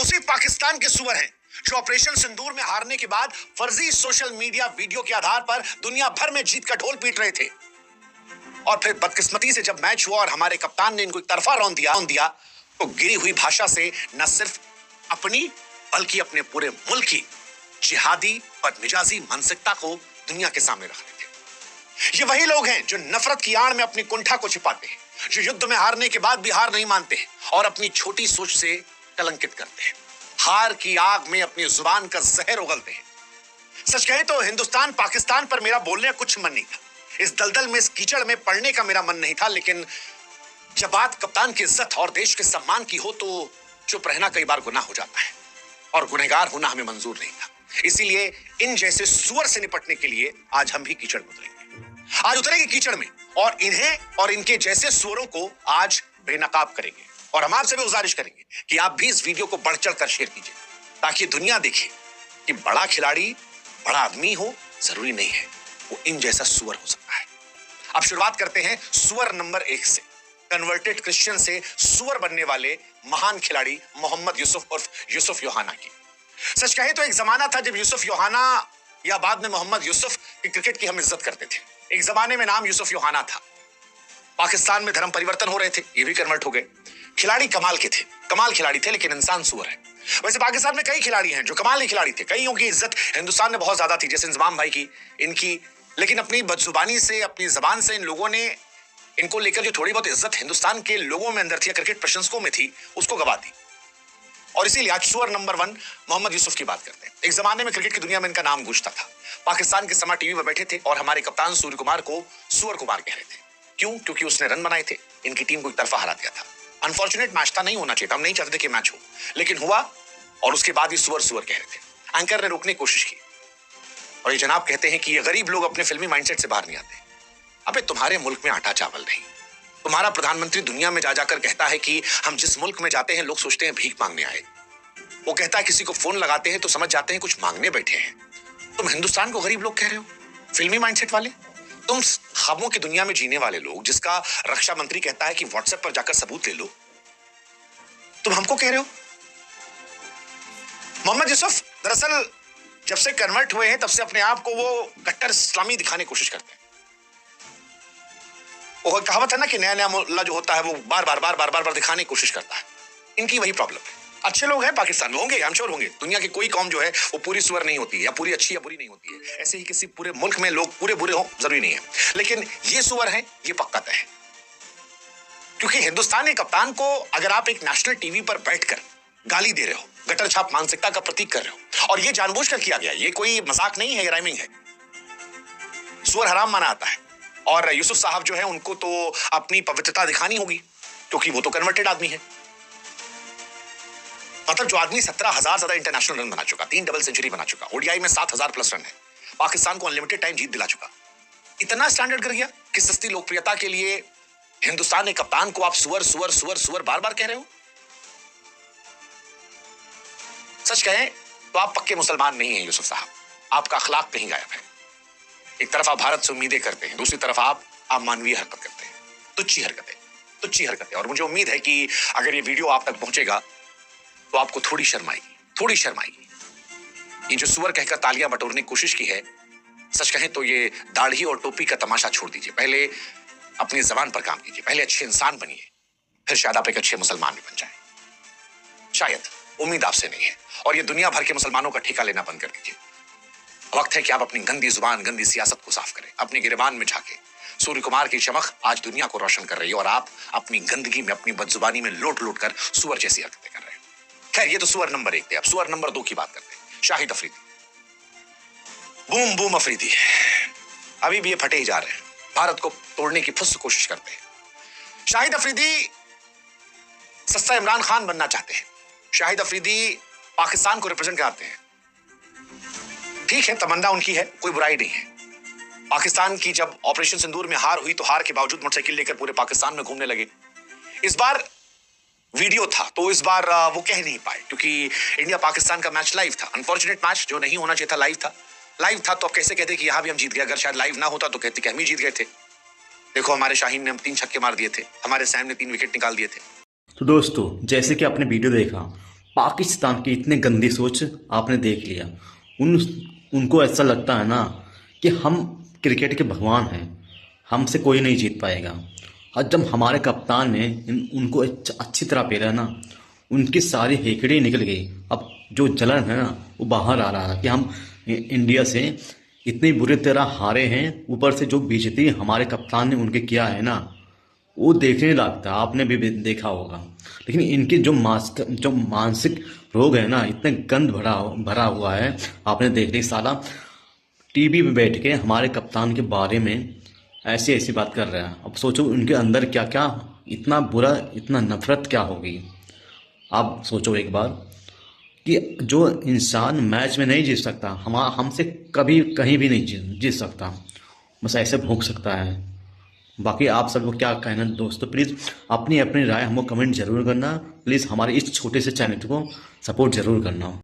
उसी पाकिस्तान के सुअर हैं जो ऑपरेशन सिंदूर में हारने के बाद फर्जी सोशल मीडिया वीडियो के आधार पर दुनिया भर में जीत का ढोल पीट रहे थे। और फिर बदकिस्मती से जब मैच हुआ और हमारे कप्तान ने इनको एक तरफा रौंद दिया तो गिरी हुई भाषा से न सिर्फ अपनी बल्कि अपने पूरे मुल्क की जिहादी बदमिजाजी मानसिकता को दुनिया के सामने रख रहे थे। ये वही लोग हैं जो नफरत की आड़ में अपनी कुंठा को छिपाते हैं, जो युद्ध में हारने के बाद भी हार नहीं मानते हैं और अपनी छोटी सोच से कलंकित करते हैं, हार की आग में अपनी जुबान का जहर उगलते हैं। सच कहे तो हिंदुस्तान पाकिस्तान पर मेरा बोलने का कुछ मन नहीं था, इस दलदल में, इस कीचड़ में पड़ने का मेरा मन नहीं था, लेकिन जब बात कप्तान की इज्जत और देश के सम्मान की हो तो चुप रहना कई बार गुनाह हो जाता है और गुनहगार होना हमें मंजूर नहीं था। इसीलिए इन जैसे सुअर से निपटने के लिए आज हम भी कीचड़ में उतरेंगे। आज उतरेंगे कीचड़ में और इन्हें और इनके जैसे सुअरों को आज बेनकाब करेंगे। और हम आपसे भी गुजारिश करेंगे कि आप भी इस वीडियो को बढ़ चढ़ कर शेयर कीजिए ताकि दुनिया देखे कि बड़ा खिलाड़ी बड़ा आदमी हो जरूरी नहीं है, वो इन जैसा सुअर हो सकता है। अब शुरुआत करते हैं सुअर नंबर 1 से, कन्वर्टेड क्रिश्चियन से सुअर बनने वाले महान खिलाड़ी मोहम्मद यूसुफ उर्फ यूसुफ योहाना की। सच कहे तो एक जमाना था जब यूसुफ योहाना या बाद में मोहम्मद यूसुफ की क्रिकेट की हम इज्जत करते थे। एक जमाने में नाम यूसुफ योहाना था। पाकिस्तान में धर्म परिवर्तन हो रहे थे, ये भी कन्वर्ट हो गए। खिलाड़ी कमाल के थे, कमाल खिलाड़ी थे, लेकिन इंसान सुअर है। वैसे पाकिस्तान में कई खिलाड़ी हैं जो कमाल के खिलाड़ी थे, कईयों की इज्जत हिंदुस्तान में बहुत ज्यादा थी, जैसे इंजमाम भाई की, इनकी, लेकिन अपनी बदजुबानी से, अपनी जबान से इन लोगों ने इनको लेकर जो थोड़ी बहुत इज्जत हिंदुस्तान के लोगों में अंदर थी, क्रिकेट प्रशंसकों में थी, उसको गवा दी। और इसीलिए आज सुअर नंबर 1 मोहम्मद यूसुफ की बात करते हैं। एक जमाने में क्रिकेट की दुनिया में इनका नाम गूंजता था। पाकिस्तान के समा टीवी पर बैठे थे और हमारे कप्तान सूर्य कुमार को सुअर कुमार कह रहे थे। क्यों? क्योंकि उसने रन बनाए थे, इनकी टीम को एक तरफा हरा दिया था। अनफॉर्चुनेट मैच था, नहीं होना चाहिए था, हम नहीं चाहते थे कि मैच हो, लेकिन हुआ और उसके बाद ही सुअर सुअर कह रहे थे। एंकर ने रोकने की कोशिश की और ये जनाब कहते हैं कि ये गरीब लोग अपने फिल्मी माइंडसेट से बाहर नहीं आते। अबे तुम्हारे मुल्क में आटा चावल नहीं, तुम्हारा प्रधानमंत्री दुनिया में जा जाकर कहता है कि हम जिस मुल्क में जाते हैं लोग सोचते हैं भीख मांगने आए। वो कहता है किसी को फोन लगाते हैं तो समझ जाते हैं कुछ मांगने बैठे हैं। तुम हिंदुस्तान को गरीब लोग कह रहे हो, फिल्मी माइंडसेट वाले। तुम ख्वाबों की दुनिया में जीने वाले लोग, जिसका रक्षा मंत्री कहता है कि व्हाट्सएप पर जाकर सबूत ले लो, तुम हमको कह रहे हो। मोहम्मद यूसुफ दरअसल जब से कन्वर्ट हुए हैं तब से अपने आप को वो कट्टर इस्लामी दिखाने की कोशिश करते हैं। वो कहावत है ना कि नया नया मुल्ला जो होता है वो बार बार दिखाने की कोशिश करता है। इनकी वही प्रॉब्लम है। अच्छे लोग हैं पाकिस्तान में, होंगे, आई एम श्योर होंगे। दुनिया की कोई कौम जो है वो पूरी सुअर नहीं होती है, या पूरी अच्छी या बुरी नहीं होती है। ऐसे ही किसी पूरे मुल्क में लोग पूरे बुरे हो जरूरी नहीं है, लेकिन ये सुअर है, ये पक्का तय है। क्योंकि हिंदुस्तान के कप्तान को अगर आप एक नेशनल टीवी पर बैठकर गाली दे रहे हो, गटर छाप मानसिकता का प्रतीक कर रहे हो, और ये जानबूझकर किया गया, ये कोई मजाक नहीं है, ये राइमिंग है। सुअर हराम माना आता है और यूसुफ साहब जो है उनको तो अपनी पवित्रता दिखानी होगी क्योंकि वो तो कन्वर्टेड आदमी है। मतलब जो आदमी 17,000 ज्यादा इंटरनेशनल रन बना चुका, 3 डबल सेंचुरी बना चुका, ओडीआई में 7,000 प्लस रन है, पाकिस्तान को अनलिमिटेड टाइम जीत दिला चुका, इतना स्टैंडर्ड कर गया कि सस्ती लोकप्रियता के लिए हिंदुस्तान के कप्तान को आप सुअर सुअर सुअर सुअर बार बार कह रहे हो। सच कहें तो आप पक्के मुसलमान नहीं हैं यूसुफ साहब, आपका अखलाक कहीं गायब है। एक तरफ आप भारत से उम्मीदें करते हैं, दूसरी तरफ आप मानवीय हरकत करते हैं, तुच्छी हरकतें। और मुझे उम्मीद है कि अगर ये वीडियो आप तक पहुंचेगा तो आपको थोड़ी शर्म आएगी। ये जो सुअर कहकर तालियां बटोरने की कोशिश की है, सच कहें तो ये दाढ़ी और टोपी का तमाशा छोड़ दीजिए, पहले अपनी जबान पर काम कीजिए, पहले अच्छे इंसान बनिए, फिर शायद आप एक अच्छे मुसलमान भी बन जाए। शायद, उम्मीद आपसे नहीं है। और ये दुनिया भर के मुसलमानों का ठेका लेना बंद कर दीजिए। वक्त है कि आप अपनी गंदी जुबान, गंदी सियासत को साफ करें, अपनी गिरबान में झांके। सूर्य कुमार की चमक आज दुनिया को रोशन कर रही है और आप अपनी गंदगी में, अपनी बदजुबानी में लोट लोट कर सुअर जैसी हरकतें कर रहे हैं। खैर, ये तो सुअर नंबर 1 थे। अब सुअर नंबर 2 की बात करते हैं। शाहिद अफरीदी, बूम बूम अफरीदी, अभी भी ये फटे ही जा रहे हैं, भारत को तोड़ने की फुस कोशिश करते हैं। शाहिद अफरीदी सस्ता इमरान खान बनना चाहते हैं। शाहिद अफरीदी पाकिस्तान को रिप्रेजेंट कराते हैं। ठीक है, तमन्ना उनकी है, कोई बुराई नहीं है। पाकिस्तान की जब ऑपरेशन सिंदूर में हार हुई तो हार के बावजूद मोटरसाइकिल लेकर पूरे पाकिस्तान में घूमने लगे। इस बार वीडियो था तो इस बार वो कह नहीं पाए क्योंकि इंडिया पाकिस्तान का मैच लाइव था। अनफॉर्चुनेट मैच, जो नहीं होना चाहिए था, लाइव था तो अब कैसे कहते कि यहां भी हम जीत गए। अगर शायद लाइव ना होता तो कहते कि हम ही जीत गए थे। देखो, हमारे शाहीन ने 3 छक्के मार दिए थे, हमारे सैम ने 3 विकेट निकाल दिए थे। तो दोस्तों, जैसे कि आपने वीडियो देखा, पाकिस्तान की इतने गंदी सोच आपने देख लिया। उन उनको ऐसा लगता है ना कि हम क्रिकेट के भगवान हैं, हमसे कोई नहीं जीत पाएगा। और जब हमारे कप्तान ने उनको अच्छी तरह पेला ना, उनकी सारी हेकड़ी निकल गई। अब जो जलन है ना वो बाहर आ रहा है कि हम इंडिया से इतनी बुरी तरह हारे हैं, ऊपर से जो बेइज्जती हमारे कप्तान ने उनके किया है ना, वो देखने लगता, आपने भी देखा होगा। लेकिन इनके जो मानसिक रोग है ना, इतने गंद भरा भरा हुआ है। आपने देख ली, साला टीवी पे बैठ के हमारे कप्तान के बारे में ऐसी ऐसी बात कर रहा है। अब सोचो उनके अंदर क्या क्या, इतना बुरा, इतना नफरत क्या होगी। आप सोचो एक बार कि जो इंसान मैच में नहीं जीत सकता, हमसे कभी कहीं भी नहीं जीत सकता, बस ऐसे भोंक सकता है। बाकी आप सबको क्या कहना दोस्तों, प्लीज़ अपनी अपनी राय हमको कमेंट जरूर करना। प्लीज़ हमारे इस छोटे से चैनल को सपोर्ट जरूर करना।